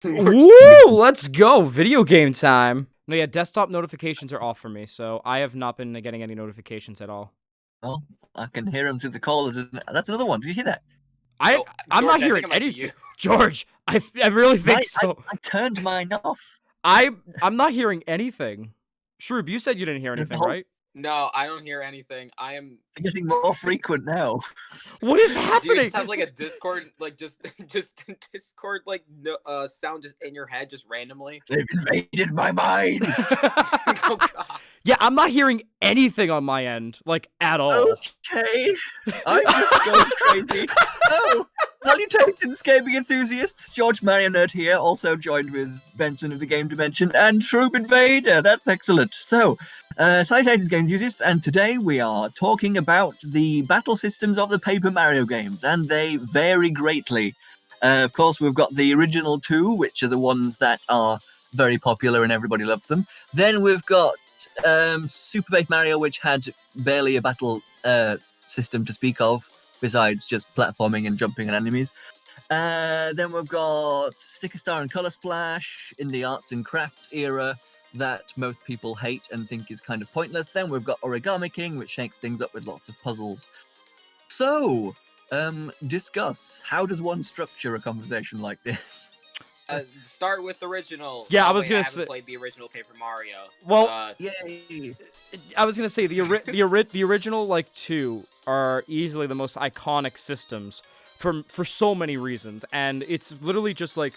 Woo! Let's go! Video game time. No, yeah, desktop notifications are off for me, so I have not been getting any notifications at all. Well, I can hear him through the call. That's another one. Did you hear that? I'm not George, I hearing think it might be you. anything. George, I really think so. I turned mine off. I'm not hearing anything. Shroob, you said you didn't hear The anything, whole- right? No, I don't hear anything. I am. They're getting more frequent now. What is Do you happening? just have like a Discord, like just Discord, like sound just in your head, just randomly? They've invaded my mind. Oh god. Yeah, I'm not hearing anything on my end, like, at all. Okay, I'm just going crazy. Oh, salutations, gaming enthusiasts. George Mario Nerd here, also joined with Benson of the Game Dimension and Shroob Invader. That's excellent. So, salutations, game enthusiasts, and today we are talking about the battle systems of the Paper Mario games, and they vary greatly. Of course, we've got the original two, which are the ones that are very popular and everybody loves them. Then we've got Super Paper Mario, which had barely a battle system to speak of, besides just platforming and jumping and enemies. Then we've got Sticker Star and Color Splash in the arts and crafts era that most people hate and think is kind of pointless. Then we've got Origami King, which shakes things up with lots of puzzles. So, discuss. How does one structure a conversation like this? Start with the original. Yeah, I Oh, was wait, gonna I haven't say- played the original Paper Mario. Well, Yay! I was gonna say the original like two are easily the most iconic systems for so many reasons, and it's literally just like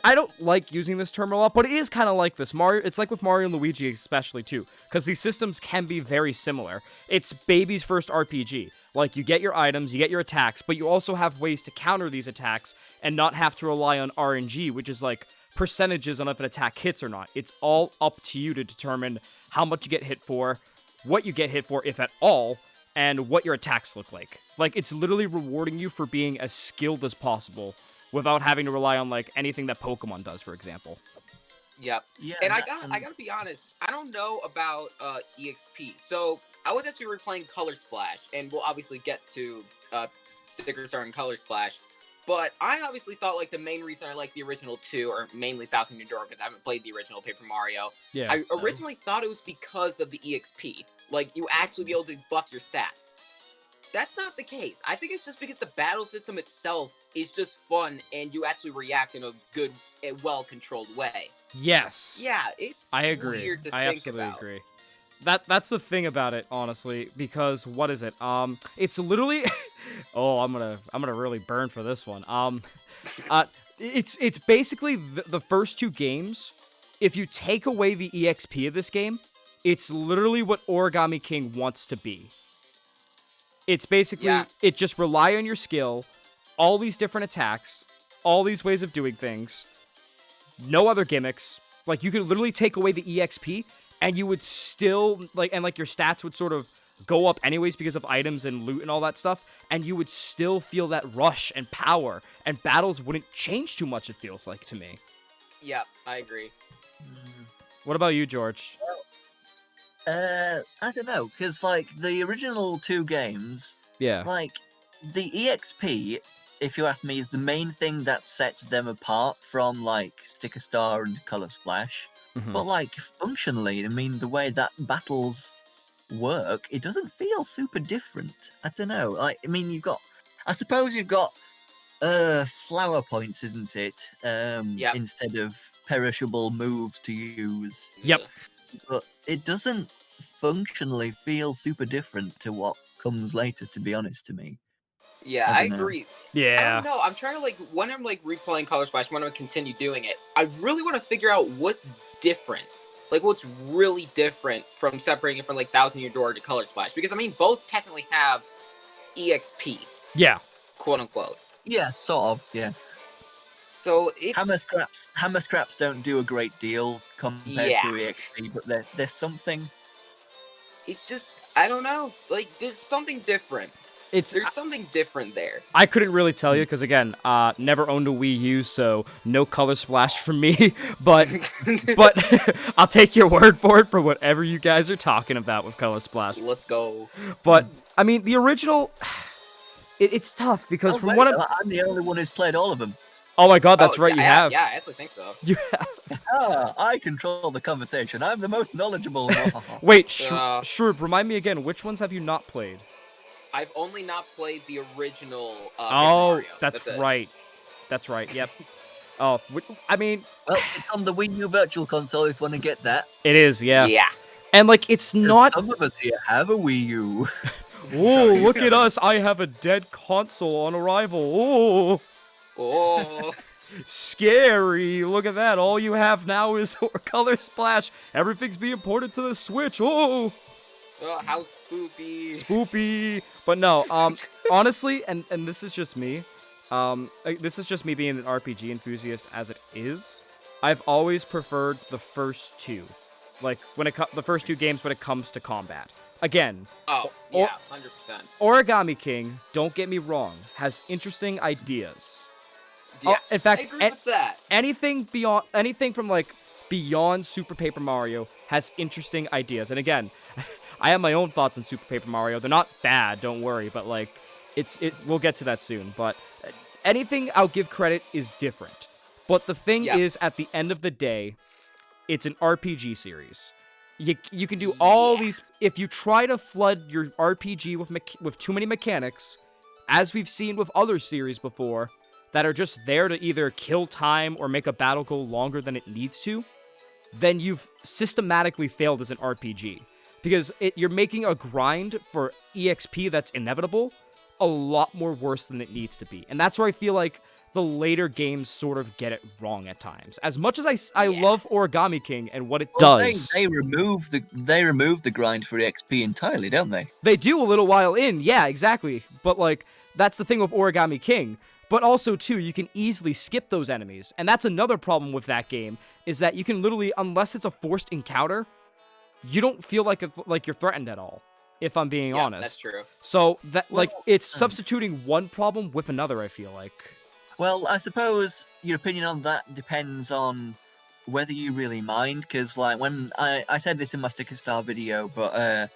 I don't like using this term a lot, but it is kind of like this Mario. It's like with Mario and Luigi especially too, because these systems can be very similar. It's baby's first RPG. Like, you get your items, you get your attacks, but you also have ways to counter these attacks and not have to rely on RNG, which is like percentages on if an attack hits or not. It's all up to you to determine how much you get hit for, what you get hit for, if at all, and what your attacks look like. Like, it's literally rewarding you for being as skilled as possible without having to rely on, like, anything that Pokemon does, for example. Yep. Yeah, And I gotta be honest, I don't know about EXP. So I was actually replaying Color Splash, and we'll obviously get to Sticker Star and Color Splash. But I obviously thought like the main reason I like the original two, or mainly Thousand Year Door, because I haven't played the original Paper Mario. Yeah. I originally thought it was because of the EXP. Like, you actually be able to buff your stats. That's not the case. I think it's just because the battle system itself is just fun, and you actually react in a good, well-controlled way. Yes. Yeah, it's I agree. weird to I think absolutely about. agree. That's the thing about it, honestly, because what is it? It's literally oh, I'm gonna really burn for this one. It's basically the first two games. If you take away the EXP of this game, it's literally what Origami King wants to be. It's basically it just rely on your skill, all these different attacks, all these ways of doing things, no other gimmicks. Like, you could literally take away the EXP and you would still like your stats would sort of go up anyways because of items and loot and all that stuff, and you would still feel that rush and power, and battles wouldn't change too much, it feels like to me. Yeah, I agree. What about you, George? I don't know, because like the original two games, Yeah. like the EXP, if you ask me, is the main thing that sets them apart from like Sticker Star and Color Splash. Mhm. But like functionally, I mean, the way that battles work, it doesn't feel super different. I don't know. Like, I mean, I suppose you've got flower points, isn't it? Instead of perishable moves to use. Yep. But it doesn't functionally feel super different to what comes later, to be honest to me. Yeah, I I dunno. agree. I Yeah. don't know. I'm trying to like when I'm like replaying Color Splash, when I continue doing it, I really want to figure out what's different. Like, what's really different from separating it from like Thousand Year Door to Color Splash? Because I mean, both technically have EXP, Yeah. quote unquote. Yeah, sort of. Yeah. So it's Hammer scraps don't do a great deal compared Yeah. to EXP, but there's something. it's just I don't know. Like, there's something different. It's There's something different there. I couldn't really tell you because again, never owned a Wii U, so no Color Splash from me. But I'll take your word for it for whatever you guys are talking about with Color Splash. Let's go. But I mean, the original, it's tough because Oh, from wait, what I'm the only one who's played all of them. Oh my god, that's Oh, right, you have. Yeah, I actually think so. You have. I control the conversation. I'm the most knowledgeable. Wait, Uh, Shroob, remind me again, which ones have you not played? I've only not played the original Paper Oh, Mario. that's it. right. That's right, yep. Oh, I mean, Well, it's on the Wii U Virtual Console if you want to get that. it is, yeah. Yeah. And, like, it's 'Cause not... Some of us here have a Wii U. Whoa, Sorry. look at us, I have a dead console on arrival. Oh, Oh. scary. Look at that, all you have now is Color Splash. Everything's being ported to the Switch. Oh, Oh, how spoopy. spoopy. But no, honestly, and this is just me, this is just me being an RPG enthusiast as it is. I've always preferred the first two, like the first two games when it comes to combat. Again, Oh, Or- yeah, 100%. Origami King, don't get me wrong, has interesting ideas. Yeah, In fact, I agree with that. anything from like beyond Super Paper Mario has interesting ideas. And again, I have my own thoughts on Super Paper Mario. They're not bad, don't worry, but like we'll get to that soon. But anything I'll give credit is different. But the thing Yeah. is, at the end of the day, it's an RPG series. You can do all these. If you try to flood your RPG with too many mechanics, as we've seen with other series before, that are just there to either kill time or make a battle go longer than it needs to, then you've systematically failed as an RPG. Because you're making a grind for EXP that's inevitable a lot more worse than it needs to be. And that's where I feel like the later games sort of get it wrong at times. As much as I love Origami King and what it does. They remove the grind for XP entirely, don't they? They do a little while in, yeah, exactly. But, like, that's the thing with Origami King. But also, too, you can easily skip those enemies. And that's another problem with that game, is that you can literally, unless it's a forced encounter, you don't feel like you're threatened at all, if I'm being honest. That's true. So, that Well, it's substituting one problem with another, I feel like. Well, I suppose your opinion on that depends on whether you really mind, because like when I said this in my Sticker Star video, but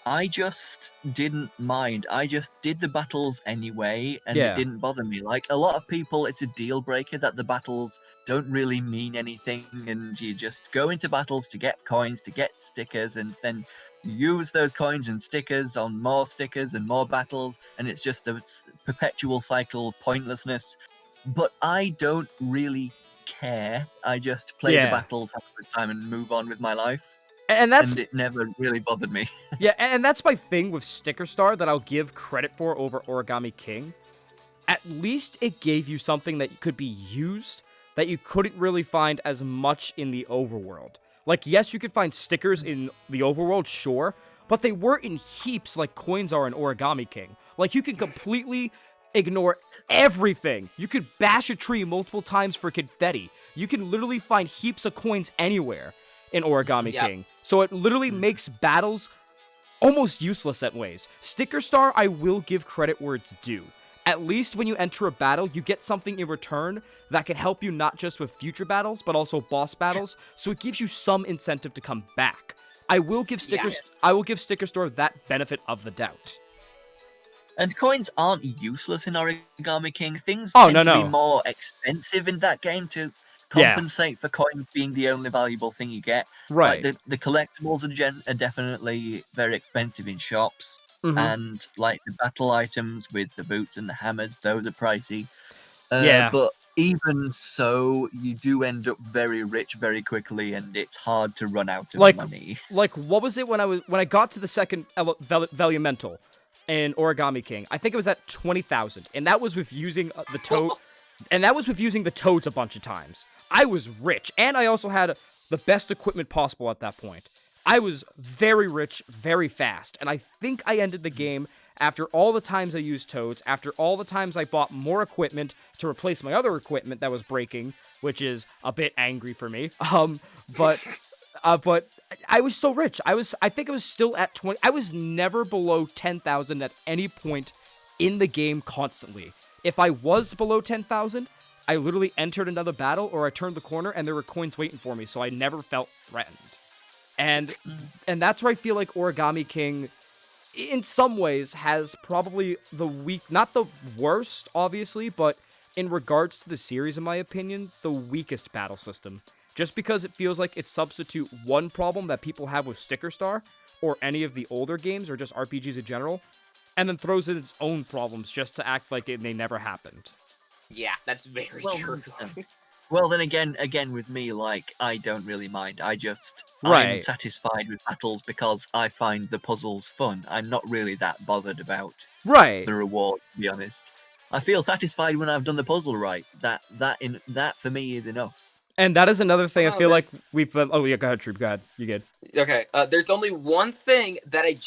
I just didn't mind. I just did the battles anyway, and Yeah. it didn't bother me. Like a lot of people, it's a deal breaker that the battles don't really mean anything, and you just go into battles to get coins, to get stickers, and then use those coins and stickers on more stickers and more battles, and it's just a perpetual cycle of pointlessness. But I don't really care. I just play the battles, have a good time, and move on with my life. And that's And it never really bothered me. Yeah, and that's my thing with Sticker Star that I'll give credit for over Origami King. At least it gave you something that could be used that you couldn't really find as much in the overworld. Like, yes, you could find stickers in the overworld, sure, but they weren't in heaps like coins are in Origami King. Like, you can completely ignore everything. You could bash a tree multiple times for confetti. You can literally find heaps of coins anywhere in Origami King. So it literally makes battles almost useless at ways. Sticker Star, I will give credit where it's due. At least when you enter a battle, you get something in return that can help you not just with future battles, but also boss battles, so it gives you some incentive to come back. I will give Sticker Store that benefit of the doubt. And coins aren't useless in Origami King. Things Oh, tend to no. be more expensive in that game to compensate for coins being the only valuable thing you get. Right. Like the collectibles are definitely very expensive in shops. Mhm. And like the battle items with the boots and the hammers, those are pricey. Yeah. But even so, you do end up very rich very quickly, and it's hard to run out of money. Like, what was it when I got to the second Velumental in Origami King? I think it was at 20,000, and that was with using the toad, and that was with using the toads a bunch of times. I was rich, and I also had the best equipment possible at that point. I was very rich, very fast, and I think I ended the game after all the times I used toads, after all the times I bought more equipment to replace my other equipment that was breaking, which is a bit angry for me. But I was so rich. I think I was still at 20. I was never below 10,000 at any point in the game constantly. If I was below 10,000, I literally entered another battle or I turned the corner and there were coins waiting for me, so I never felt threatened. And that's where I feel like Origami King, in some ways, has probably not the worst, obviously, but in regards to the series, in my opinion, the weakest battle system. Just because it feels like it substitute one problem that people have with Sticker Star, or any of the older games, or just RPGs in general, and then throws in its own problems just to act like they never happened. Yeah, that's very Well, true. Well, then again, with me, like, I don't really mind. I'm Right. satisfied with battles because I find the puzzles fun. I'm not really that bothered about Right. the reward, to be honest. I feel satisfied when I've done the puzzle right. That for me is enough. And that is another thing I Oh, feel like there's- we've... Oh, yeah, go ahead, Troop, go ahead. You good. Okay, there's only one thing that I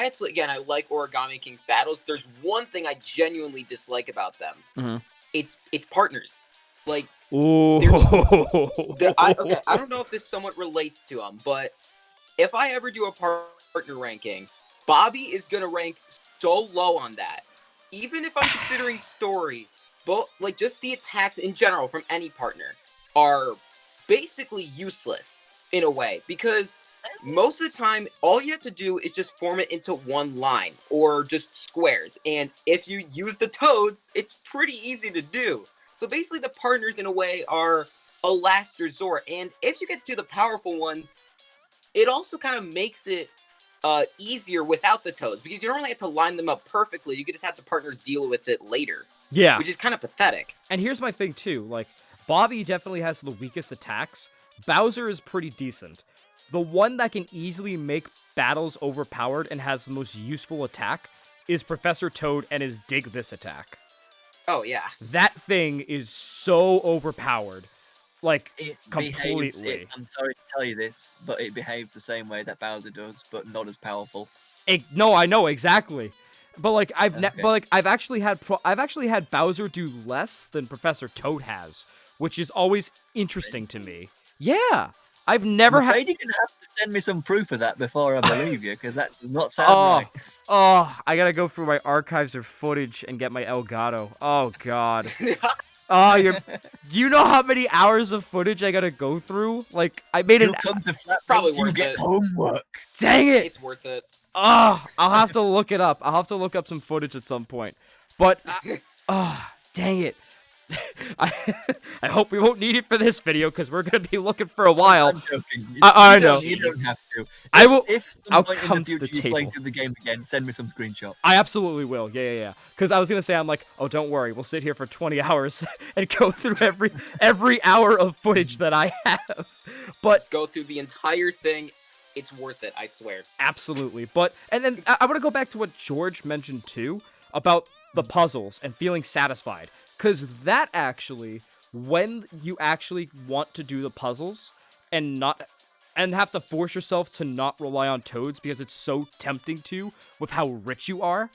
actually, again, I like Origami King's battles. There's one thing I genuinely dislike about them. Mhm. It's partners. Like, Ooh. I don't know if this somewhat relates to them, but if I ever do a partner ranking, Bobby is gonna rank so low on that. Even if I'm considering story, but like just the attacks in general from any partner are basically useless in a way, because most of the time all you have to do is just form it into one line or just squares, and if you use the toads, it's pretty easy to do. So basically the partners in a way are a last resort, and if you get to the powerful ones, it also kind of makes it easier without the toads, because you don't really have to line them up perfectly. You can just have the partners deal with it later, Yeah. which is kind of pathetic. And here's my thing too, like, Bobby definitely has the weakest attacks. Bowser is pretty decent. The one that can easily make battles overpowered and has the most useful attack is Professor Toad and his Dig This attack. Oh yeah. That thing is so overpowered. Like, It completely. I'm sorry to tell you this, but it behaves the same way that Bowser does, but not as powerful. No, I know exactly. But like Okay. I've actually had Bowser do less than Professor Toad has, which is always interesting to me. Yeah. I've never I'm had afraid you're gonna have to send me some proof of that before I believe you, because that does not sound Oh, right. oh, I gotta go through my archives of footage and get my Elgato. Oh God. Oh, do you know how many hours of footage I gotta go through? Like, I made You'll an... come to flat Probably rates, you worth get it. homework. Dang it! It's worth it. Oh, I'll have to look it up. I'll have to look up some footage at some point. But, dang it. I hope we won't need it for this video, because we're gonna be looking for a while. I'm joking. I You know. don't- You don't have to. I will... If I'll some point in come the to the future you play table. through the game again, send me some screenshots. I absolutely will. Yeah. Because I was gonna say, I'm like, oh, don't worry, we'll sit here for 20 hours and go through every hour of footage that I have. But Just go through the entire thing. It's worth it, I swear. absolutely. But and then I want to go back to what George mentioned too about the puzzles and feeling satisfied, because that actually, when you actually want to do the puzzles and have to force yourself to not rely on toads because it's so tempting to with how rich you are,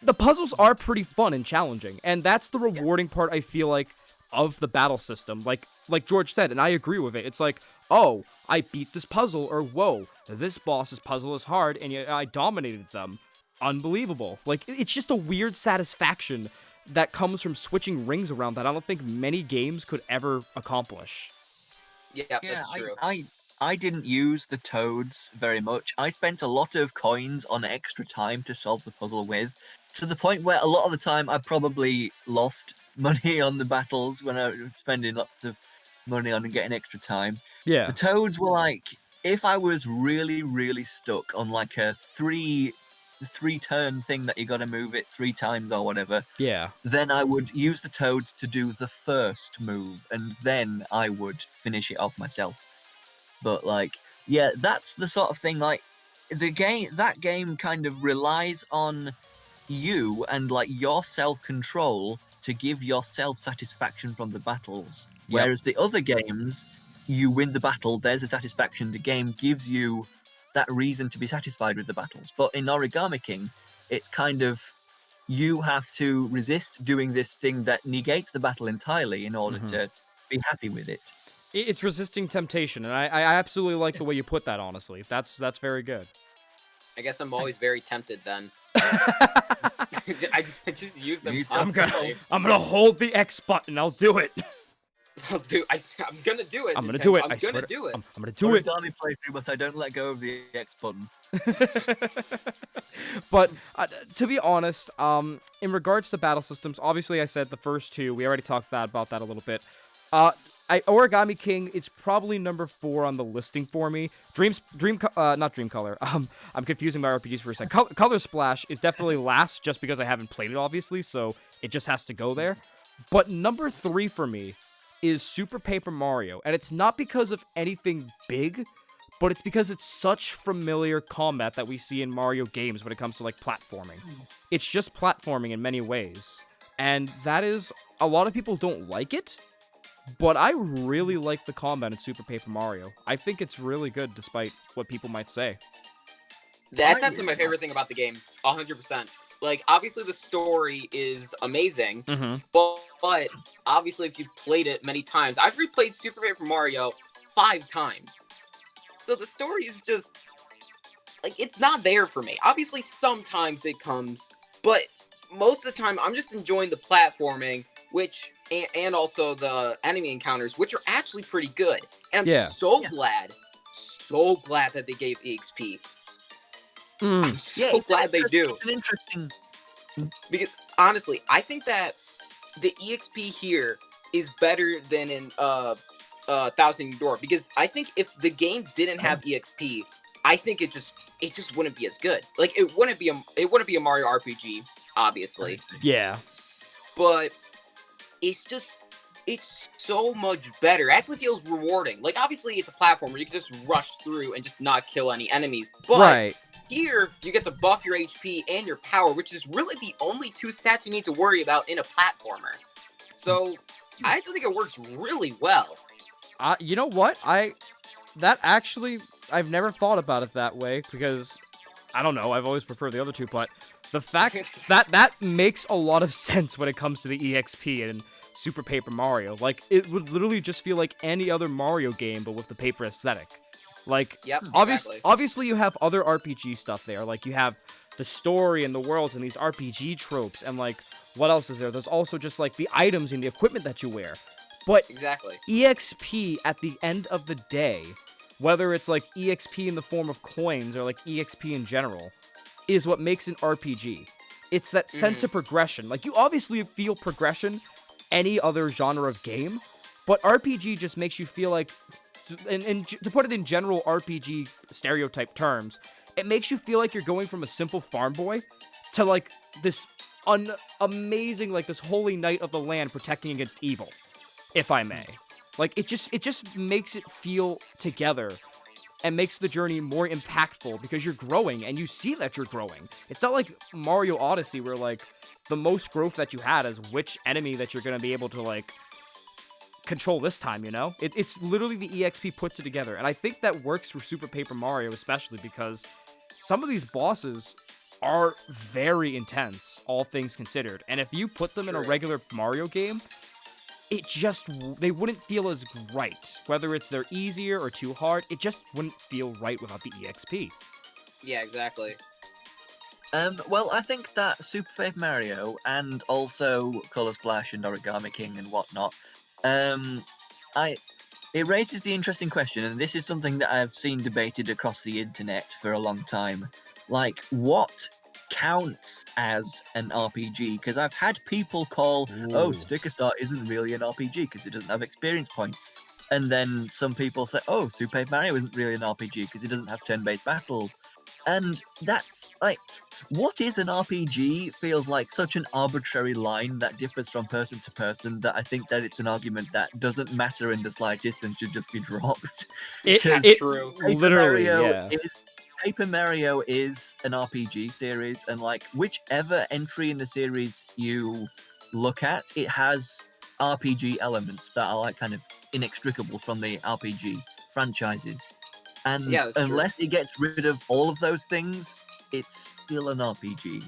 the puzzles are pretty fun and challenging, and that's the rewarding part, I feel like, of the battle system. Like George said, and I agree with it. It's like, oh, I beat this puzzle, or whoa, this boss's puzzle is hard, and yet I dominated them. Unbelievable. Like, it's just a weird satisfaction that comes from switching rings around that I don't think many games could ever accomplish. Yeah, Yeah, that's true. I didn't use the toads very much. I spent a lot of coins on extra time to solve the puzzle with, to the point where a lot of the time I probably lost money on the battles when I was spending lots of money on getting extra time. Yeah. The toads were like, if I was really, really stuck on like a three turn thing that you got to move it 3 times or whatever, Yeah. then I would use the toads to do the first move, and then I would finish it off myself. But like, yeah, that's the sort of thing, like, that game kind of relies on you and like your self-control to give yourself satisfaction from the battles. Yep. Whereas the other games, you win the battle, there's a satisfaction, the game gives you that reason to be satisfied with the battles. But in Origami King, it's kind of, you have to resist doing this thing that negates the battle entirely in order to be happy with it. It's resisting temptation, and I absolutely like the way you put that, honestly. That's very good. I guess I'm always very tempted then. I just use them Me too. I'm constantly. gonna hold the X button. I'll do it. Dude, I'm gonna do it. I'm gonna Nintendo. do it. I'm I swear gonna do it. I'm gonna do it. Origami playthrough, but I don't let go of the X button. But to be honest, in regards to battle systems, obviously I said the first two. We already talked about that a little bit. Origami King, it's probably number 4 on the listing for me. Not Dreamcolor. I'm confusing my RPGs for a second. Color Splash is definitely last, just because I haven't played it, obviously, so it just has to go there. But number 3 for me is Super Paper Mario, and it's not because of anything big, but it's because it's such familiar combat that we see in Mario games when it comes to, like, platforming. It's just platforming in many ways, and that is, a lot of people don't like it, but I really like the combat in Super Paper Mario. I think it's really good, despite what people might say. That's actually my favorite thing about the game, 100%. Like, obviously the story is amazing, but obviously if you played it many times, I've replayed Super Paper Mario 5 times. So the story is just, like, it's not there for me. Obviously sometimes it comes, but most of the time I'm just enjoying the platforming, which, and also the enemy encounters, which are actually pretty good. And I'm so glad that they gave EXP. I'm so glad they do. It's an interesting... Because, honestly, I think that the EXP here is better than in Thousand Year Door. Because I think if the game didn't have EXP, I think it just wouldn't be as good. Like, it wouldn't be a Mario RPG, obviously. Yeah. But it's so much better. It actually feels rewarding. Like, obviously, it's a platform where you can just rush through and just not kill any enemies. But here, you get to buff your HP and your power, which is really the only 2 stats you need to worry about in a platformer. So, I actually think it works really well. You know what? I've never thought about it that way, because, I don't know, I've always preferred the other 2, but the fact that makes a lot of sense when it comes to the EXP and Super Paper Mario. Like, it would literally just feel like any other Mario game, but with the paper aesthetic. Like, obviously you have other RPG stuff there. Like, you have the story and the worlds and these RPG tropes, and, like, what else is there? There's also just, like, the items and the equipment that you wear. But EXP, at the end of the day, whether it's, like, EXP in the form of coins or, like, EXP in general, is what makes an RPG. It's that sense of progression. Like, you obviously feel progression any other genre of game, but RPG just makes you feel like, and to put it in general RPG stereotype terms, it makes you feel like you're going from a simple farm boy to, like, this amazing, like, this holy knight of the land protecting against evil, if I may. Like, it just makes it feel together and makes the journey more impactful, because you're growing and you see that you're growing. It's not like Mario Odyssey, where, like, the most growth that you had is which enemy that you're gonna be able to, like, control this time, you know? It's literally the EXP puts it together, and I think that works for Super Paper Mario, especially because some of these bosses are very intense, all things considered, and if you put them in a regular Mario game, they wouldn't feel as right. Whether it's they're easier or too hard, it just wouldn't feel right without the EXP. Yeah, exactly. Well, I think that Super Paper Mario and also Color Splash and Origami King and whatnot, it raises the interesting question, and this is something that I've seen debated across the internet for a long time. Like, what counts as an RPG? Because I've had people call, Sticker Star isn't really an RPG because it doesn't have experience points. And then some people say, Super Paper Mario isn't really an RPG because it doesn't have turn-based battles. And that's, like, what is an RPG feels like such an arbitrary line that differs from person to person that I think that it's an argument that doesn't matter in the slightest and should just be dropped. It's true. Paper Mario is an RPG series, and, like, whichever entry in the series you look at, it has RPG elements that are, like, kind of inextricable from the RPG franchises. And unless it gets rid of all of those things, it's still an RPG.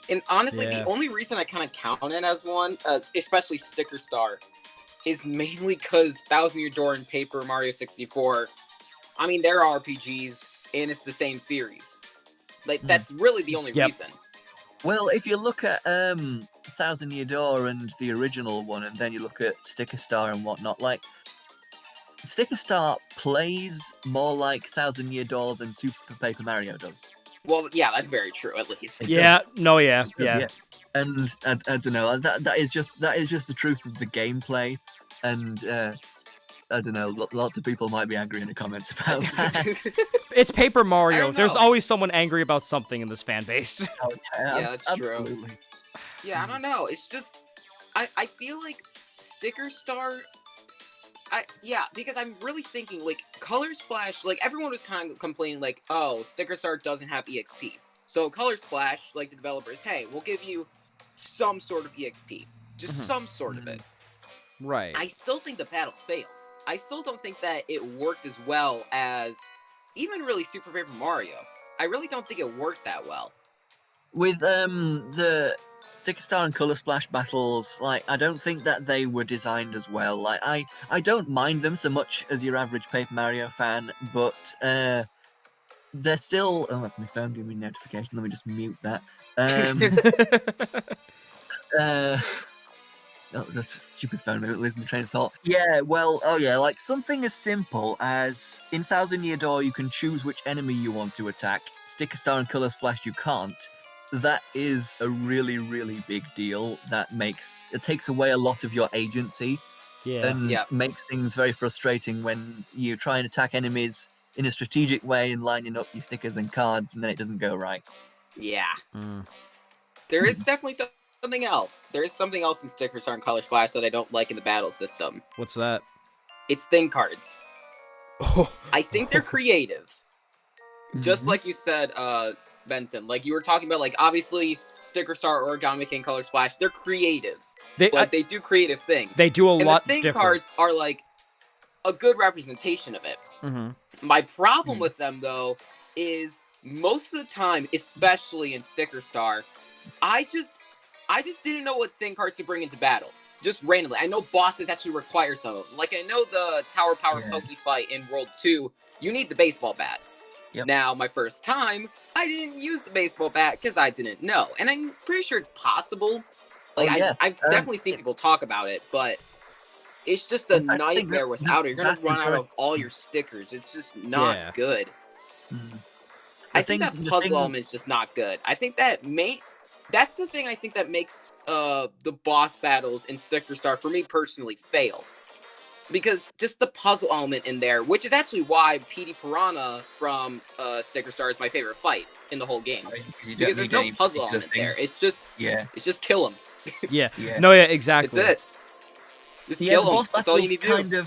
And honestly, the only reason I kind of count it as one, especially Sticker Star, is mainly because Thousand Year Door and Paper Mario 64, I mean, they're RPGs, and it's the same series. Like, that's really the only reason. Well, if you look at Thousand Year Door and the original one, and then you look at Sticker Star and whatnot, like Sticker Star plays more like Thousand Year Door than Super Paper Mario does. Well, yeah, that's very true. At least. It Yeah, no, yeah, does, yeah. And I don't know, that is just the truth of the gameplay, and I don't know, lots of people might be angry in the comments about that. It's Paper I Mario. don't There's know. always someone angry about something in this fan base. Yeah, that's true. Absolutely. Yeah, I don't know. It's just I feel like Sticker Star. Because I'm really thinking like Color Splash. Like everyone was kind of complaining like, oh, Sticker Star doesn't have EXP. So Color Splash, like the developers, hey, we'll give you some sort of EXP, just some sort of it. Right. I still think the battle failed. I still don't think that it worked as well as even really Super Paper Mario. I really don't think it worked that well. With the Sticker Star and Color Splash battles, like I don't think that they were designed as well. Like I don't mind them so much as your average Paper Mario fan, but they're still. Oh, that's my phone giving me a notification. Let me just mute that. Oh, that's a stupid phone. Maybe it loses my train of thought. Yeah, well, oh yeah, like something as simple as in Thousand Year Door, you can choose which enemy you want to attack. Sticker Star and Color Splash, you can't. That is a really, really big deal. It takes away a lot of your agency Yeah. and makes things very frustrating when you try and attack enemies in a strategic way and lining up your stickers and cards, and then it doesn't go right. Yeah. Mm. There is definitely something else. There is something else in Sticker Star and Color Splash that I don't like in the battle system. What's that? It's thing cards. Oh. I think they're creative. Just like you said, Benson. Like you were talking about, like obviously Sticker Star, Origami King, Color Splash, they're creative. They do creative things. They do a lot the thing different. cards are like a good representation of it. My problem with them though is most of the time, especially in Sticker Star, I just didn't know what thing cards to bring into battle. Just randomly. I know bosses actually require some of them. Like I know the Tower Power Pokey fight in World 2, you need the baseball bat. Yep. Now, my first time, I didn't use the baseball bat because I didn't know. And I'm pretty sure it's possible. Like, I've definitely seen people talk about it, but it's just a nightmare without it. You're going to run out of all your stickers. It's just not good. I think that puzzle element's just not good. I think that that's the thing I think that makes the boss battles in Sticker Star, for me personally, fail. Because just the puzzle element in there, which is actually why Petey Piranha from Sticker Star is my favorite fight in the whole game. Because there's no puzzle element there. It's just kill him. Yeah. No, yeah, exactly. That's it. Just kill him. That's all you need to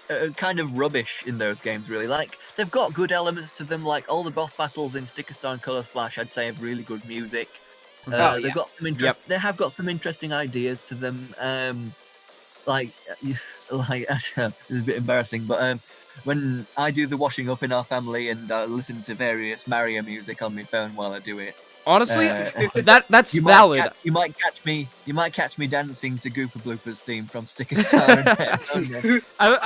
do. Kind of rubbish in those games, really. Like they've got good elements to them. Like all the boss battles in Sticker Star and Color Splash, I'd say have really good music. They've got some They have got some interesting ideas to them. Like this is a bit embarrassing, but when I do the washing up in our family and I listen to various Mario music on my phone while I do it. Honestly, that's valid. You might catch me dancing to Goopa Blooper's theme from Sticker Star.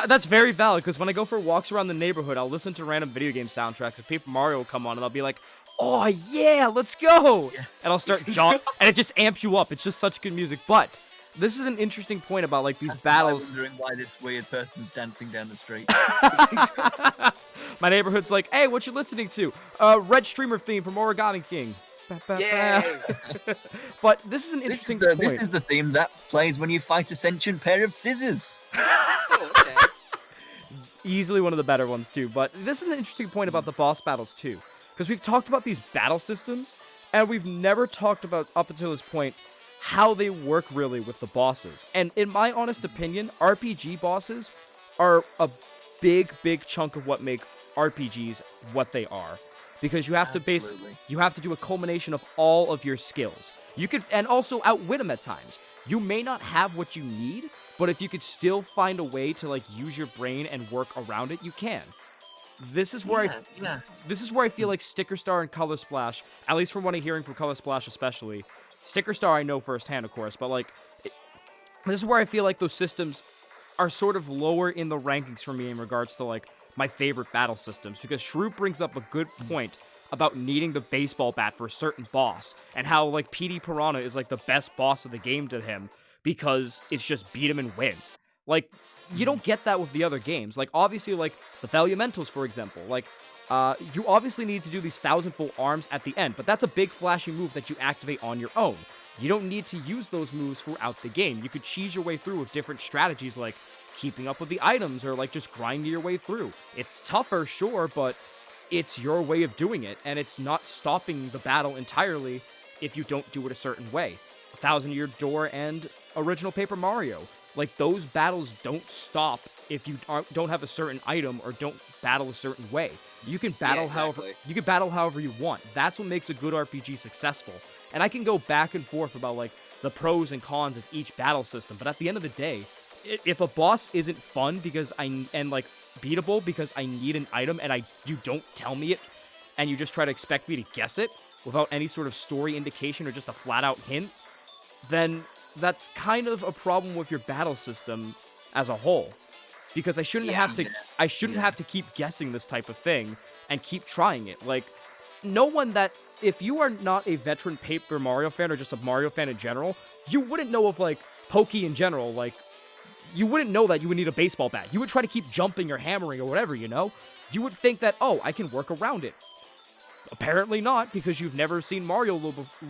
That's very valid, because when I go for walks around the neighborhood, I'll listen to random video game soundtracks. If Paper Mario will come on, and I'll be like, "Oh yeah, let's go!" And I'll start and it just amps you up. It's just such good music. But this is an interesting point about like these battles. I'm wondering why this weird person's dancing down the street. My neighborhood's like, "Hey, what you listening to? Red Streamer theme from Origami King." Yay! But this is an interesting point. This is the theme that plays when you fight a sentient pair of scissors. Oh, okay. Easily one of the better ones too. But this is an interesting point about the boss battles too, because we've talked about these battle systems, and we've never talked about, up until this point, how they work really with the bosses. And in my honest opinion, RPG bosses are a big chunk of what make RPGs what they are. Because you have to do a culmination of all of your skills. You could, and also outwit them at times. You may not have what you need, but if you could still find a way to like use your brain and work around it, you can. This is where I feel like Sticker Star and Color Splash, at least from what I'm hearing from Color Splash especially, Sticker Star I know firsthand, of course, but like, this is where I feel like those systems are sort of lower in the rankings for me in regards to like my favorite battle systems, because Shrew brings up a good point about needing the baseball bat for a certain boss, and how like PD Piranha is like the best boss of the game to him because it's just beat him and win. Like you don't get that with the other games. Like obviously like the Valuamentals, for example, like you obviously need to do these 1000-fold arms at the end, but that's a big flashy move that you activate on your own. You don't need to use those moves throughout the game. You could cheese your way through with different strategies like keeping up with the items or like just grinding your way through. It's tougher, sure, but it's your way of doing it, and it's not stopping the battle entirely if you don't do it a certain way. 1000-Year Door and original Paper Mario. Like, those battles don't stop if you don't have a certain item or don't battle a certain way. You can battle however you want. That's what makes a good RPG successful. And I can go back and forth about like the pros and cons of each battle system, but at the end of the day, if a boss isn't fun and like beatable because I need an item and you don't tell me it and you just try to expect me to guess it without any sort of story indication or just a flat out hint, then that's kind of a problem with your battle system as a whole. Because I shouldn't have to keep guessing this type of thing and keep trying it. Like, no one that, if you are not a veteran Paper Mario fan or just a Mario fan in general, you wouldn't know of like Pokey in general. Like, you wouldn't know that you would need a baseball bat. You would try to keep jumping or hammering or whatever, you know? You would think that, oh, I can work around it. Apparently not, because you've never seen Mario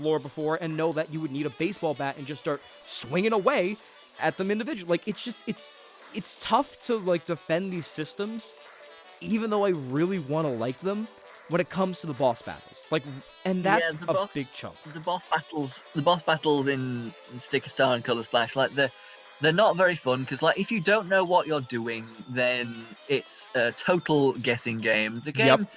lore before and know that you would need a baseball bat and just start swinging away at them individually. Like, it's tough to like defend these systems, even though I really want to like them when it comes to the boss battles. Like, and that's a big chunk. The boss battles in Sticker Star and Color Splash, like they're not very fun because, like, if you don't know what you're doing, then it's a total guessing game. The game. Yep.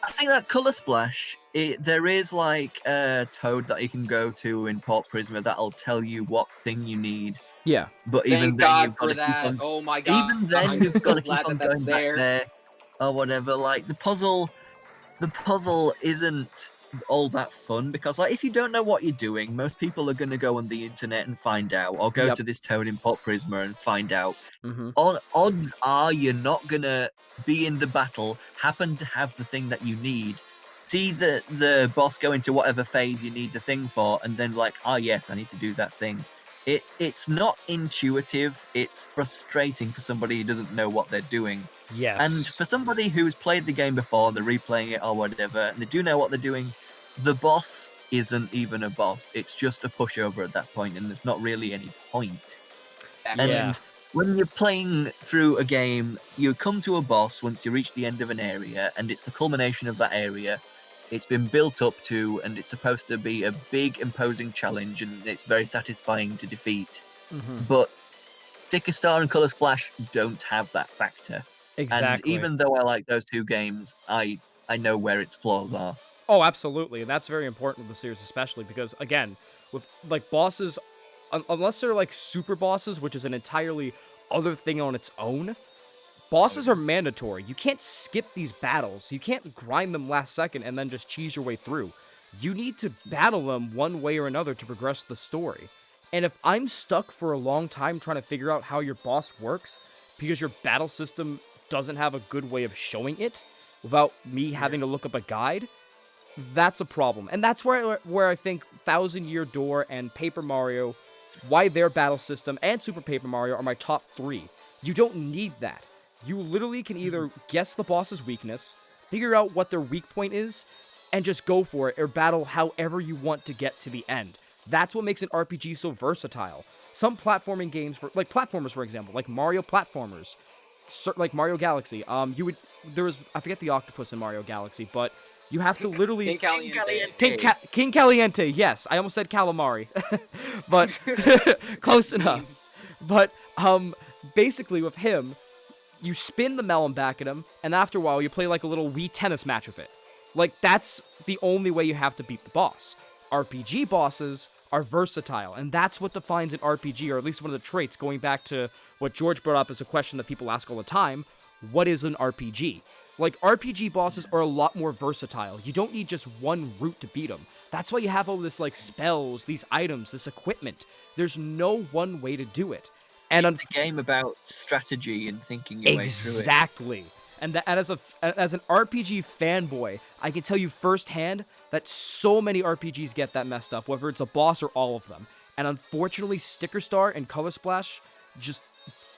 I think that Color Splash, there is like a toad that you can go to in Port Prisma that'll tell you what thing you need. Yeah. But even then, you've got to keep on, oh my god! Even then, you've got to keep on going back there or whatever. Like the puzzle isn't all that fun because, like, if you don't know what you're doing, most people are going to go on the internet and find out, or go to this toad in Port Prisma and find out. Mm-hmm. Odds are you're not gonna be in the battle, happen to have the thing that you need, see the boss go into whatever phase you need the thing for, and then like, yes, I need to do that thing. It's not intuitive. It's frustrating for somebody who doesn't know what they're doing. Yes. And for somebody who's played the game before, they're replaying it or whatever, and they do know what they're doing, the boss isn't even a boss. It's just a pushover at that point, and there's not really any point. And when you're playing through a game, you come to a boss once you reach the end of an area, and it's the culmination of that area. It's been built up to, and it's supposed to be a big, imposing challenge, and it's very satisfying to defeat. Mm-hmm. But Sticker Star and Color Splash don't have that factor. Exactly. And even though I like those two games, I know where its flaws are. Oh, absolutely. And that's very important with the series, especially because, again, with like bosses, unless they're like super bosses, which is an entirely other thing on its own, bosses are mandatory. You can't skip these battles. You can't grind them last second and then just cheese your way through. You need to battle them one way or another to progress the story. And if I'm stuck for a long time trying to figure out how your boss works because your battle system doesn't have a good way of showing it without me having to look up a guide, that's a problem. And that's where I think 1000-Year Door and Paper Mario, why their battle system and Super Paper Mario are my top 3. You don't need that. You literally can either guess the boss's weakness, figure out what their weak point is, and just go for it, or battle however you want to get to the end. That's what makes an RPG so versatile. Some platforming games, like platformers, for example, like Mario platformers, like Mario Galaxy, I forget the octopus in Mario Galaxy, but you have to literally... King Caliente, yes. I almost said calamari. But, close enough. But, basically with him, you spin the melon back at him, and after a while, you play like a little Wii tennis match with it. Like, that's the only way you have to beat the boss. RPG bosses are versatile, and that's what defines an RPG, or at least one of the traits, going back to what George brought up as a question that people ask all the time. What is an RPG? Like, RPG bosses are a lot more versatile. You don't need just one route to beat them. That's why you have all this, like, spells, these items, this equipment. There's no one way to do it. And it's a game about strategy and thinking your way through it. Exactly. And as an RPG fanboy, I can tell you firsthand that so many RPGs get that messed up, whether it's a boss or all of them. And unfortunately, Sticker Star and Color Splash just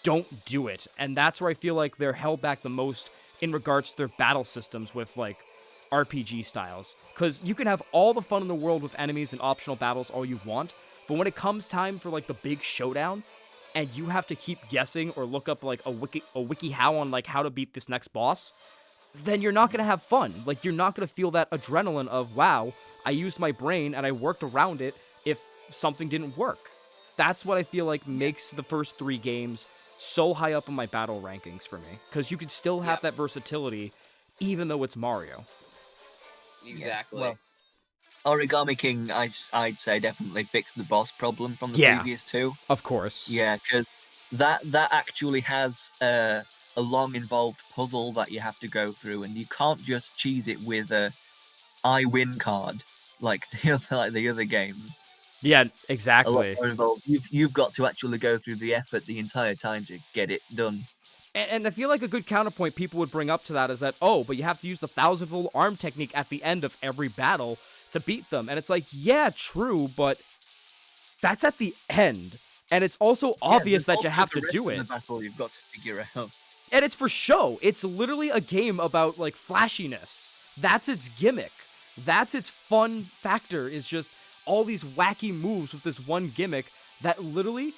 don't do it. And that's where I feel like they're held back the most in regards to their battle systems with, like, RPG styles. Because you can have all the fun in the world with enemies and optional battles all you want, but when it comes time for, like, the big showdown, and you have to keep guessing or look up, like, a wiki how on, like, how to beat this next boss, then you're not going to have fun. Like, you're not going to feel that adrenaline of, wow, I used my brain and I worked around it if something didn't work. That's what I feel like makes the first 3 games so high up in my battle rankings for me. Because you can still have that versatility, even though it's Mario. Exactly. Yeah, well, Origami King, I'd say definitely fixed the boss problem from the previous 2. Of course. Yeah, because that actually has a long involved puzzle that you have to go through, and you can't just cheese it with a I win card like the other games. Yeah, A exactly. lot more involved. You've got to actually go through the effort the entire time to get it done. And I feel like a good counterpoint people would bring up to that is that, oh, but you have to use the 1,000-volt arm technique at the end of every battle to beat them. And it's like, yeah, true, but that's at the end. And it's also obvious that you have to do it. The battle you've got to figure out. And it's for show. It's literally a game about, like, flashiness. That's its gimmick. That's its fun factor, is just all these wacky moves with this one gimmick that literally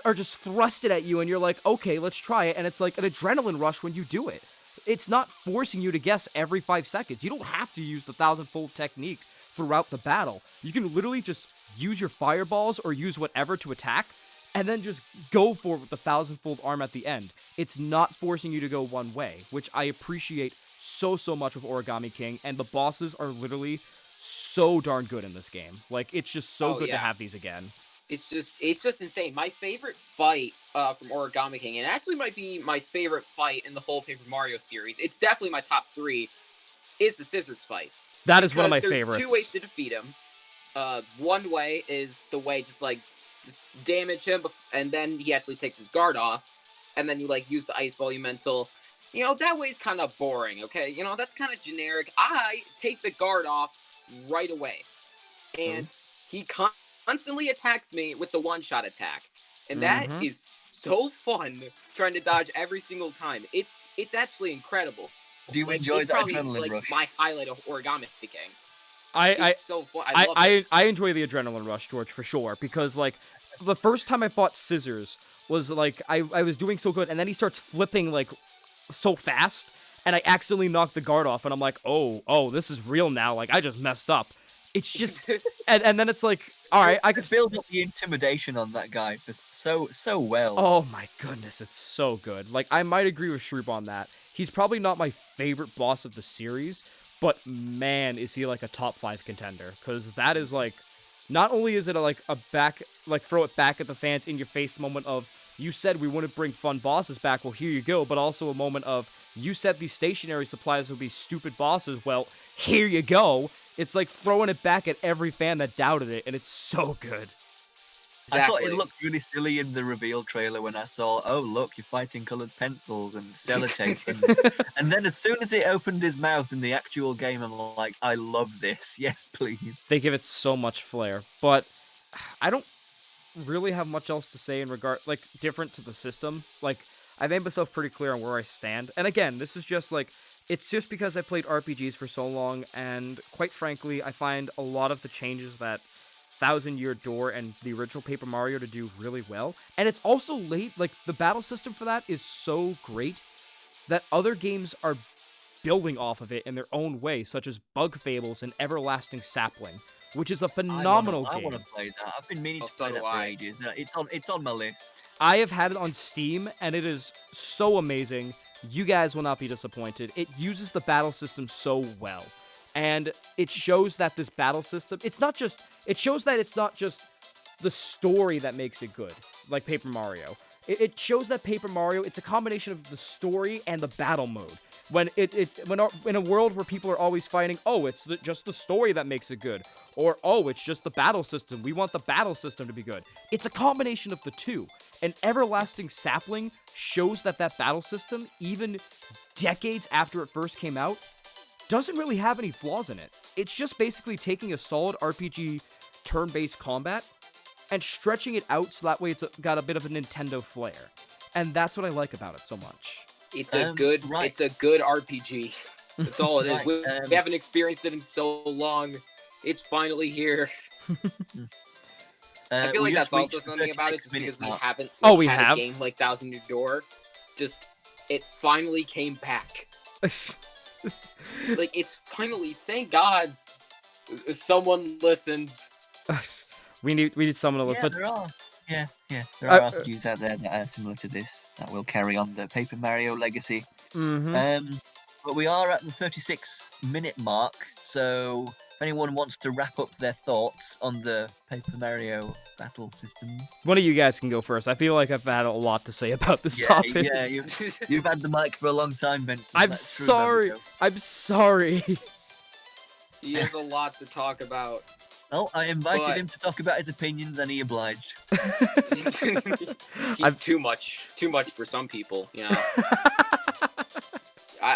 are just thrusted at you, and you're like, okay, let's try it, and it's like an adrenaline rush when you do it. It's not forcing you to guess every 5 seconds. You don't have to use the 1,000-fold technique throughout the battle. You can literally just use your fireballs or use whatever to attack, and then just go for it with the 1,000-fold arm at the end. It's not forcing you to go one way, which I appreciate so much with Origami King, and the bosses are literally so darn good in this game. Like, it's just so good to have these again. It's just insane. My favorite fight from Origami King, and it actually might be my favorite fight in the whole Paper Mario series. It's definitely my top 3. Is the scissors fight. That is one of my there's favorites. 2 ways to defeat him. One way is the way just damage him, and then he actually takes his guard off, and then you like use the ice volumental. You know, that way's kind of boring. Okay, you know, that's kind of generic. I take the guard off right away, and he constantly attacks me with the one-shot attack, and that is so fun trying to dodge every single time. It's actually incredible. Do you enjoy that adrenaline rush? My highlight of Origami King. It's so fun. I love it. I enjoy the adrenaline rush, George, for sure, because like the first time I fought Scissors was like I was doing so good, and then he starts flipping like so fast, and I accidentally knocked the guard off, and I'm like, oh, this is real now. Like I just messed up. It's just, and then it's like, all right, I could build up the intimidation on that guy for so well. Oh my goodness, it's so good. Like I might agree with Shroop on that. He's probably not my favorite boss of the series, but man, is he like a top 5 contender? Because that is like, not only is it a throw it back at the fans in your face moment of, you said we wouldn't bring fun bosses back, well here you go, but also a moment of, you said these stationary supplies would be stupid bosses, well here you go. It's like throwing it back at every fan that doubted it, and it's so good. Exactly. I thought it looked really silly in the reveal trailer when I saw, oh look, you're fighting coloured pencils and sellotape, and then as soon as it opened his mouth in the actual game, I'm like, I love this. Yes, please. They give it so much flair, but I don't really have much else to say in regard, like, different to the system. Like, I made myself pretty clear on where I stand, and again, this is just like, it's just because I played RPGs for so long, and quite frankly, I find a lot of the changes that Thousand Year Door and the original Paper Mario to do really well. And it's also late, like, the battle system for that is so great that other games are building off of it in their own way, such as Bug Fables and Everlasting Sapling, which is a phenomenal game. I want to play that. I've been meaning to play that for ages. It's on my list. I have had it on Steam, and it is so amazing. You guys will not be disappointed. It uses the battle system so well. And it shows that this battle system, it shows that it's not just the story that makes it good, like Paper Mario. It shows that Paper Mario, it's a combination of the story and the battle mode. When in a world where people are always fighting, oh, it's just the story that makes it good. Or, oh, it's just the battle system. We want the battle system to be good. It's a combination of the two. an everlasting sapling shows that battle system, even decades after it first came out, doesn't really have any flaws in it. It's just basically taking a solid RPG turn-based combat and stretching it out so that way it's got a bit of a Nintendo flair. And that's what I like about it so much. It's a good RPG. That's all it is. Right, We haven't experienced it in so long. It's finally here. I feel we like just that's also reached the something about it, just 36 because we minute haven't we had have? a game like Thousand Year Door. Just, it finally came back. Like, it's finally, thank God, someone listened. we need someone to mark. listen. There are RPGs out there that are similar to this that will carry on the Paper Mario legacy. But we are at the 36-minute mark, so if anyone wants to wrap up their thoughts on the Paper Mario battle systems. One of you guys can go first. I feel like I've had a lot to say about this topic. Yeah, you've had the mic for a long time, Benson. I'm That's true, sorry. Mario. I'm sorry. He has a lot to talk about. Well, I invited But- him to talk about his opinions, and he obliged. Too much for some people, you know.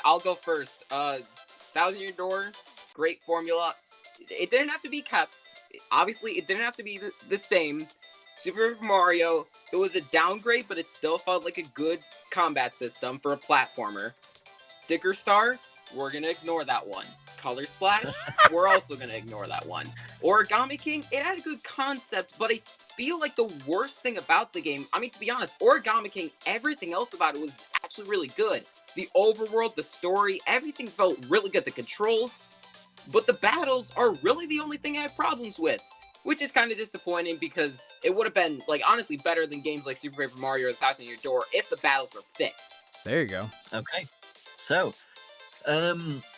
I'll go first. Thousand Year Door, great formula. It didn't have to be kept. Obviously, it didn't have to be the same. Super Mario, it was a downgrade, but it still felt like a good combat system for a platformer. Sticker Star, we're gonna ignore that one. Color Splash, we're also gonna ignore that one. Origami King, it had a good concept, but I feel like the worst thing about the game, I mean, to be honest, Origami King, everything else about it was actually really good. The overworld, the story, everything felt really good. The controls, but the battles are really the only thing I have problems with, which is kind of disappointing because it would have been, like, honestly better than games like Super Paper Mario or Thousand Year Door if the battles were fixed. There you go. Okay, so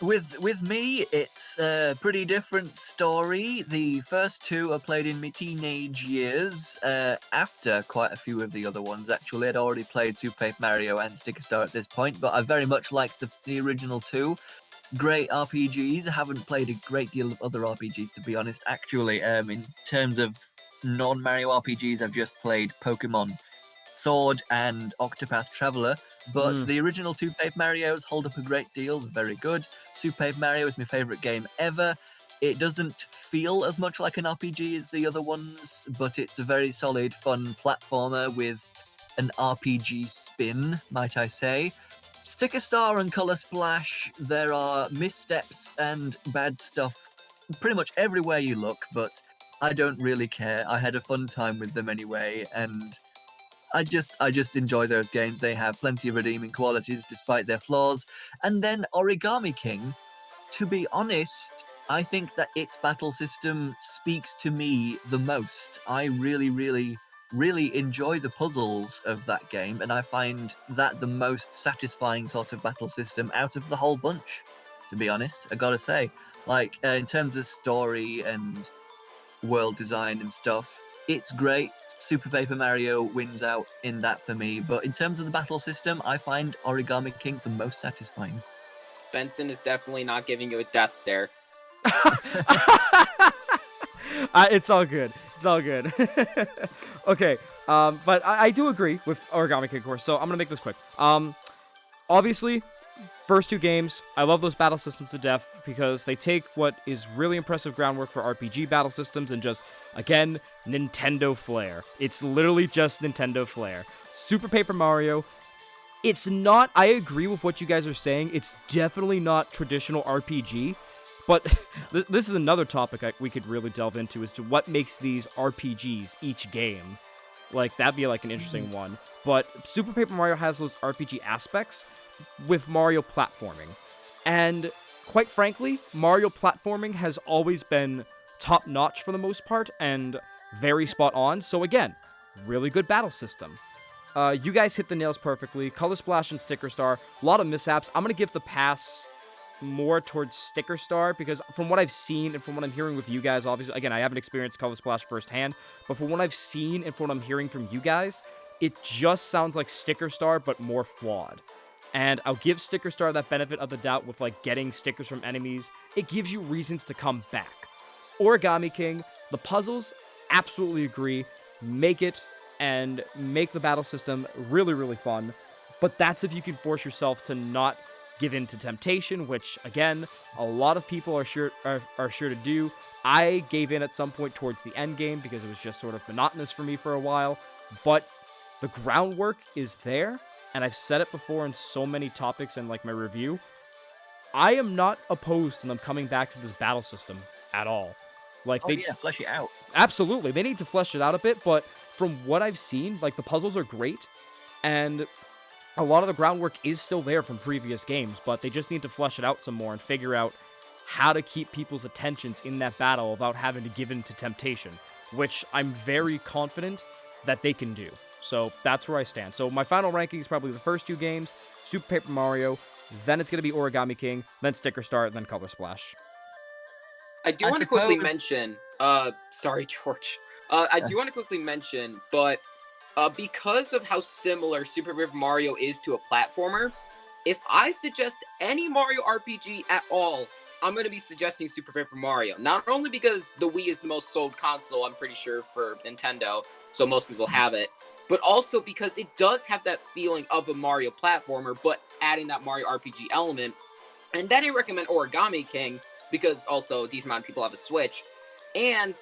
with me, it's a pretty different story. The first two are played in my teenage years, after quite a few of the other ones. Actually, I'd already played Super Paper Mario and Sticker Star at this point, but I very much like the original two. Great RPGs. I haven't played a great deal of other RPGs, to be honest. Actually, in terms of non-Mario RPGs, I've just played Pokemon Sword and Octopath Traveler. But the original two Paper Marios hold up a great deal. They're very good. Super Paper Mario is my favourite game ever. It doesn't feel as much like an RPG as the other ones, but it's a very solid, fun platformer with an RPG spin, might I say. Sticker Star and Color Splash, there are missteps and bad stuff pretty much everywhere you look, but I don't really care. I had a fun time with them anyway, and I just enjoy those games. They have plenty of redeeming qualities despite their flaws. And then Origami King, to be honest, I think that its battle system speaks to me the most. I really, really, really enjoy the puzzles of that game, and I find that the most satisfying sort of battle system out of the whole bunch, to be honest, I gotta say. Like, in terms of story and world design and stuff, it's great. Super Paper Mario wins out in that for me, but in terms of the battle system, I find Origami King the most satisfying. Benson is definitely not giving you a death stare. It's all good. It's all good. Okay, but I do agree with Origami King, of course, so I'm gonna make this quick. Obviously, first two games, I love those battle systems to death because they take what is really impressive groundwork for RPG battle systems and just, again, Nintendo flair. It's literally just Nintendo flair. Super Paper Mario, it's not, I agree with what you guys are saying, it's definitely not traditional RPG, but this is another topic we could really delve into as to what makes these RPGs each game. Like, that'd be like an interesting one. But Super Paper Mario has those RPG aspects with Mario platforming. And quite frankly, Mario platforming has always been top-notch for the most part and very spot on. So again, really good battle system. You guys hit the nails perfectly. Color Splash and Sticker Star, a lot of mishaps. I'm going to give the pass more towards Sticker Star because from what I've seen and from what I'm hearing with you guys, obviously, again, I haven't experienced Color Splash firsthand, but from what I've seen and from what I'm hearing from you guys, it just sounds like Sticker Star, but more flawed. And I'll give Sticker Star that benefit of the doubt with, like, getting stickers from enemies. It gives you reasons to come back. Origami King, the puzzles, absolutely agree. Make it and make the battle system really, really fun. But that's if you can force yourself to not give in to temptation, which, again, a lot of people are sure to do. I gave in at some point towards the end game because it was just sort of monotonous for me for a while. But the groundwork is there, and I've said it before in so many topics and like my review. I am not opposed to them coming back to this battle system at all. Like flesh it out. Absolutely, they need to flesh it out a bit, but from what I've seen, like, the puzzles are great, and a lot of the groundwork is still there from previous games, but they just need to flesh it out some more and figure out how to keep people's attentions in that battle without having to give in to temptation, which I'm very confident that they can do. So that's where I stand. So my final ranking is probably the first 2 games, Super Paper Mario, then it's going to be Origami King, then Sticker Star, then Color Splash. I do want to quickly mention, sorry, George. I do want to quickly mention, but because of how similar Super Paper Mario is to a platformer, if I suggest any Mario RPG at all, I'm going to be suggesting Super Paper Mario. Not only because the Wii is the most sold console, I'm pretty sure, for Nintendo, so most people have it, but also because it does have that feeling of a Mario platformer, but adding that Mario RPG element. And then I recommend Origami King, because also a decent amount of people have a Switch, and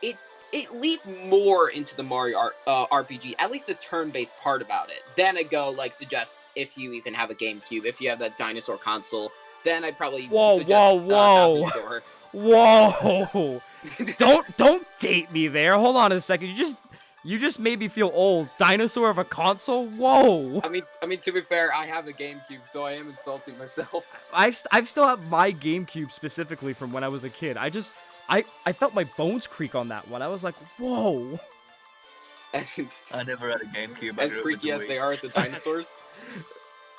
it leads more into the Mario RPG, at least the turn-based part about it. Then I go, like, suggest if you even have a GameCube, if you have that dinosaur console, then I'd probably suggest whoa. Thousand Door. Whoa! Don't date me there. Hold on a second. You just made me feel old. Dinosaur of a console? Whoa! I mean, to be fair, I have a GameCube, so I am insulting myself. I still have my GameCube specifically from when I was a kid. I felt my bones creak on that one. I was like, whoa. I never had a GameCube. As creaky as they are as the dinosaurs.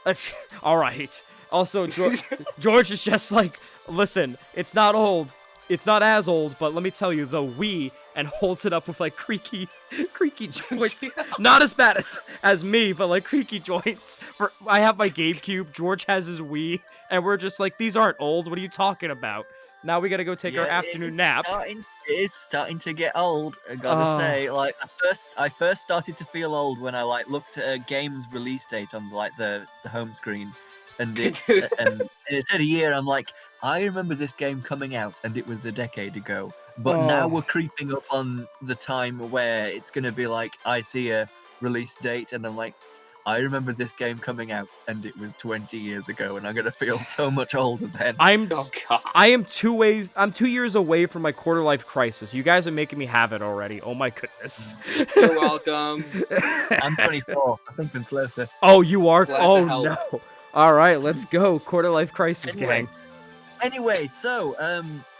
That's all right. Also, George is just like, listen, it's not old. It's not as old, but let me tell you, the Wii, and holds it up with, like, creaky joints. Not as bad as me, but, like, creaky joints. I have my GameCube, George has his Wii, and we're just like, these aren't old, what are you talking about? Now we gotta go take our afternoon nap. It is starting to get old, I gotta say. Like, I first started to feel old when I, like, looked at a game's release date on, like, the home screen, and it said a year. I'm like, I remember this game coming out, and it was a decade ago. But now we're creeping up on the time where it's going to be like, I see a release date, and I'm like, I remember this game coming out, and it was 20 years ago, and I'm going to feel so much older then. I'm 2 years away from my quarter life crisis. You guys are making me have it already. Oh my goodness. You're welcome. I'm 24. I think I'm closer. Oh, you are? Glad Oh, to help. no. All right, let's go. Quarter life crisis, gang. Anyway, so,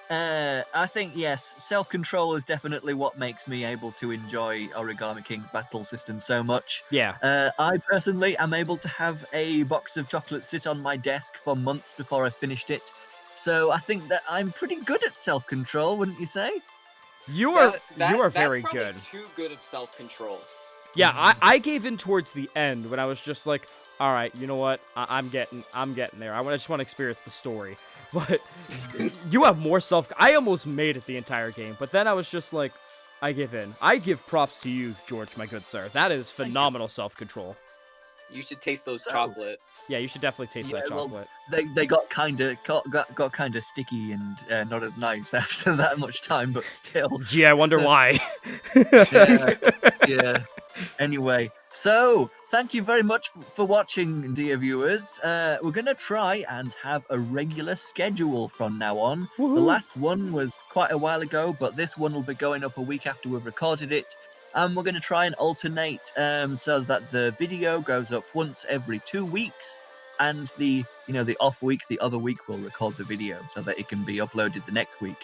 I think, yes, self-control is definitely what makes me able to enjoy Origami King's battle system so much. Yeah. I personally am able to have a box of chocolates sit on my desk for months before I finished it. So I think that I'm pretty good at self-control, wouldn't you say? You are very that's good. Too good of self-control. Yeah, I gave in towards the end when I was just like, all right, you know what? I'm getting there. I just want to experience the story. But you have more I almost made it the entire game, but then I was just like, I give in. I give props to you, George, my good sir. That is phenomenal self-control. You should taste those chocolate. Yeah, you should definitely taste that chocolate. Well, they got kind of sticky and not as nice after that much time, but still. Gee, I wonder why. Yeah. Anyway, so thank you very much for watching, dear viewers. We're going to try and have a regular schedule from now on. Woohoo. The last one was quite a while ago, but this one will be going up a week after we've recorded it. We're going to try and alternate so that the video goes up once every 2 weeks, and the off week, the other week, we'll record the video so that it can be uploaded the next week.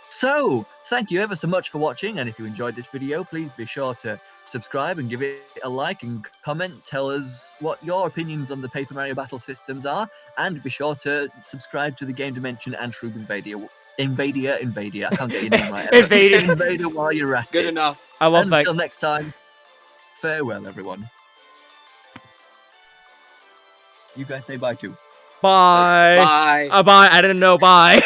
So, thank you ever so much for watching, and if you enjoyed this video, please be sure to subscribe and give it a like and comment. Tell us what your opinions on the Paper Mario battle systems are, and be sure to subscribe to the Game Dimension and Shroob Invader. I can't get your name right. Invader while you're at it. Good enough. I love that. Until next time, farewell, everyone. You guys say bye too. Bye. Bye. Bye. I didn't know. Bye.